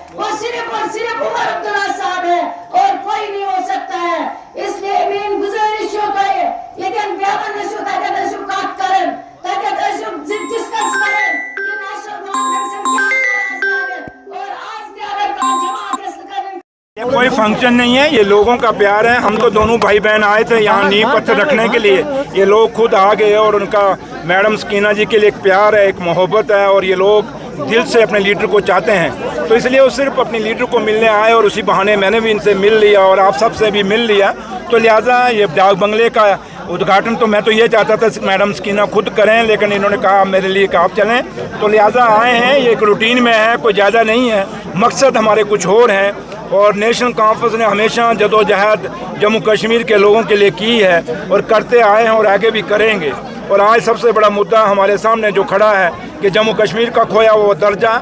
वो सिर्फ और सिर्फ उमर अब्दुल्ला साहब है और कोई नहीं हो सकता है। इसलिए मीन गुजारिश होता है लेकिन व्यापन नशो ताकत नशो काट करन ताकत नशो डिस्कस करें कि नेशनल गवर्नमेंट से क्या कराया और आज क्या का जमात इस करें। ये कोई फंक्शन नहीं है, ये लोगों का प्यार है। हम तो दोनों भाई बहन आए थे यहाँ नींव पत्थर रखने के लिए, ये लोग खुद आ गए और उनका मैडम सकीना जी के लिए एक प्यार है, एक मोहब्बत है और ये लोग दिल से अपने लीडर को चाहते हैं। तो इसलिए वो सिर्फ अपने लीडर को मिलने आए और उसी बहाने मैंने भी इनसे मिल लिया और आप सबसे भी मिल लिया। तो लिहाजा ये डाक बंगले का उद्घाटन तो मैं तो ये चाहता था मैडम सकीना खुद करें, लेकिन इन्होंने कहा मेरे लिए कि आप चलें, तो लिहाजा आए हैं। ये एक रूटीन में है, कोई ज़्यादा नहीं है, मकसद हमारे कुछ और हैं। और नेशनल कॉन्फ्रेंस ने हमेशा जदोजहद जम्मू कश्मीर के लोगों के लिए की है और करते आए हैं और आगे भी करेंगे। और आज सबसे बड़ा मुद्दा हमारे सामने जो खड़ा है कि जम्मू कश्मीर का खोया हुआ दर्जा,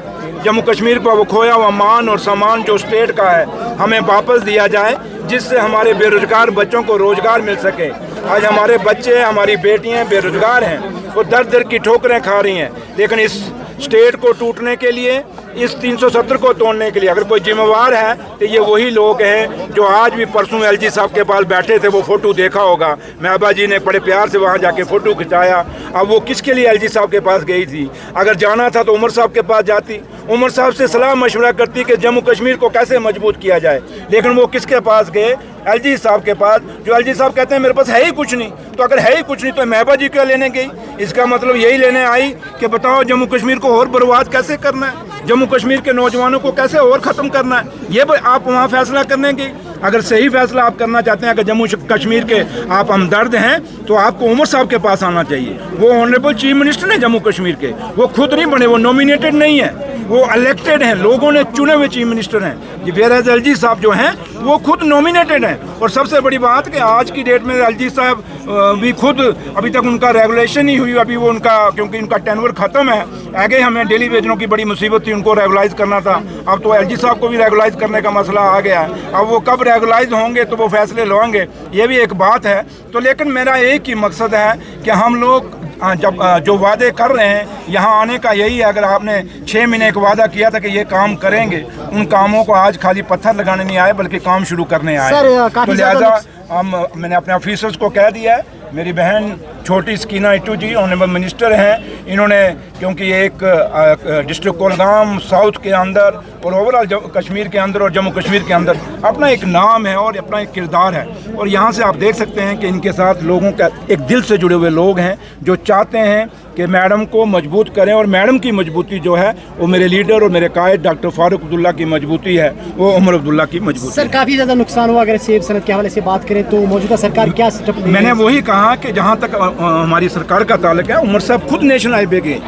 जम्मू कश्मीर का वो खोया हुआ मान और सामान जो स्टेट का है हमें वापस दिया जाए, जिससे हमारे बेरोजगार बच्चों को रोजगार मिल सके। आज हमारे बच्चे, हमारी बेटियां बेरोजगार हैं, वो दर दर की ठोकरें खा रही हैं, लेकिन इस स्टेट को टूटने के लिए, इस 370 को तोड़ने के लिए अगर कोई जिम्मेवार है तो ये वही लोग हैं जो आज भी परसों एलजी साहब के पास बैठे थे। वो फ़ोटो देखा होगा, महबा जी ने बड़े प्यार से वहाँ जाके फ़ोटो खिंचाया। अब वो किसके लिए एलजी साहब के पास गई थी? अगर जाना था तो उमर साहब के पास जाती, उमर साहब से सलाह मशवरा करती कि जम्मू कश्मीर को कैसे मजबूत किया जाए। लेकिन वो किसके पास गए? एलजी साहब के पास, जो एलजी साहब कहते हैं मेरे पास है ही कुछ नहीं। तो अगर है ही कुछ नहीं तो महबा जी क्यों लेने गई? इसका मतलब यही लेने आई कि बताओ जम्मू कश्मीर को और बर्बाद कैसे करना है, जम्मू कश्मीर के नौजवानों को कैसे और ख़त्म करना है। ये आप वहाँ फैसला करने की, अगर सही फैसला आप करना चाहते हैं, अगर जम्मू कश्मीर के आप हमदर्द हैं तो आपको उमर साहब के पास आना चाहिए। वो ऑनरेबल चीफ मिनिस्टर हैं जम्मू कश्मीर के, वो खुद नहीं बने, वो नॉमिनेटेड नहीं है, वो इलेक्टेड हैं, लोगों ने चुने हुए चीफ मिनिस्टर हैं। ये वेराज एलजी साहब जो हैं वो खुद नॉमिनेटेड हैं। और सबसे बड़ी बात कि आज की डेट में एलजी साहब भी खुद, अभी तक उनका रेगुलेशन नहीं हुई, अभी वो उनका, क्योंकि उनका टेन्योर ख़त्म है। आगे हमें डेली वेजरों की बड़ी मुसीबत थी, उनको रेगुलाइज करना था। अब तो एलजी साहब को भी रेगुलाइज करने का मसला आ गया है। अब वो कब रेगुलाइज होंगे तो वो फैसले लेंगे, ये भी एक बात है। तो लेकिन मेरा एक ही मकसद है कि हम लोग जब जो वादे कर रहे हैं यहाँ आने का यही है। अगर आपने 6 महीने का वादा किया था कि ये काम करेंगे, उन कामों को आज खाली पत्थर लगाने नहीं आए बल्कि काम शुरू करने आए। तो लिहाजा मैंने अपने ऑफिसर्स को कह दिया है, मेरी बहन छोटी सकीना इट्टू जी ऑनरेबल मिनिस्टर हैं, इन्होंने, क्योंकि एक डिस्ट्रिक्ट कोलगाम साउथ के अंदर और ओवरऑल कश्मीर के अंदर और जम्मू कश्मीर के अंदर अपना एक नाम है और अपना एक किरदार है। और यहाँ से आप देख सकते हैं कि इनके साथ लोगों का एक दिल से जुड़े हुए लोग हैं जो चाहते हैं कि मैडम को मजबूत करें। और मैडम की मजबूती जो है वो मेरे लीडर और मेरे कायद डॉक्टर फारूक अब्दुल्ला की मजबूती है, वो उमर अब्दुल्ला की मजबूती। सर काफ़ी ज़्यादा नुकसान हुआ, अगर सेब सनत के हवाले से बात करें तो मौजूदा सरकार क्या स्टेप? मैंने वही कहा कि जहाँ तक हमारी सरकार का ताल्लुक है, उमर साहब खुद नेशनल हाईवे गए,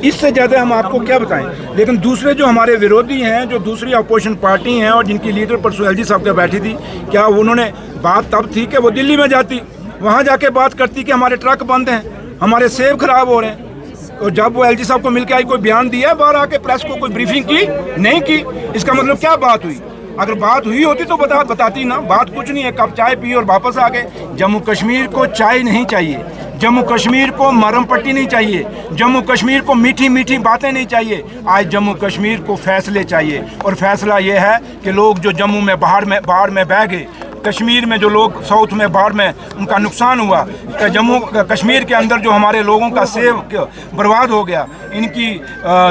इससे ज़्यादा हम आपको क्या बताएं। लेकिन दूसरे जो हमारे विरोधी हैं, जो दूसरी अपोजिशन पार्टी हैं और जिनकी लीडर परसों एलजी साहब के बैठी थी, क्या उन्होंने बात तब थी कि वो दिल्ली में जाती, वहाँ जाके बात करती कि हमारे ट्रक बंद हैं, हमारे सेब खराब हो रहे हैं। और जब वो एलजी साहब को मिलकर आई, कोई बयान दिया बाहर आके प्रेस को, कोई ब्रीफिंग की नहीं की। इसका मतलब क्या बात हुई? अगर बात हुई होती तो बताती ना। बात कुछ नहीं है, कप चाय पी और वापस आ गए। जम्मू कश्मीर को चाय नहीं चाहिए, जम्मू कश्मीर को मरम पट्टी नहीं चाहिए, जम्मू कश्मीर को मीठी मीठी बातें नहीं चाहिए। आज जम्मू कश्मीर को फैसले चाहिए और फैसला ये है कि लोग जो जम्मू में बाढ़ में बह गए, कश्मीर में जो लोग साउथ में बाढ़ में उनका नुकसान हुआ, जम्मू कश्मीर के अंदर जो हमारे लोगों का सेब बर्बाद हो गया, इनकी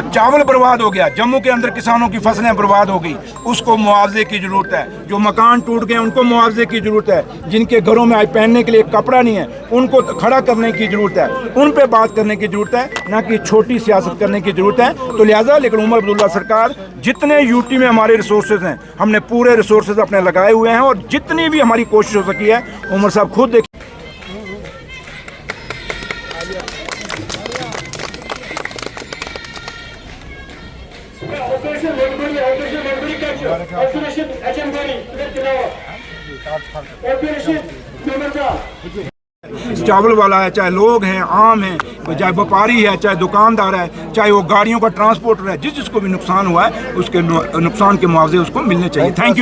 चावल बर्बाद हो गया, जम्मू के अंदर किसानों की फसलें बर्बाद हो गई, उसको मुआवजे की ज़रूरत है। जो मकान टूट गए उनको मुआवजे की ज़रूरत है। जिनके घरों में आज पहनने के लिए कपड़ा नहीं है उनको खड़ा करने की ज़रूरत है, उन पर बात करने की ज़रूरत है, ना कि छोटी सियासत करने की ज़रूरत है। तो लिहाजा लेकिन उमर अब्दुल्ला सरकार, जितने यूटी में हमारे रिसोर्सेज हैं, हमने पूरे रिसोर्सेज अपने लगाए हुए हैं और जितनी भी हमारी कोशिश हो सकी है, उमर साहब खुद देखिए। चावल वाला है, चाहे लोग हैं, आम हैं, चाहे व्यापारी है, चाहे दुकानदार है, चाहे वो गाड़ियों का ट्रांसपोर्टर है, जिसको भी नुकसान हुआ है उसके नुकसान के मुआवजे उसको मिलने चाहिए। Thank you.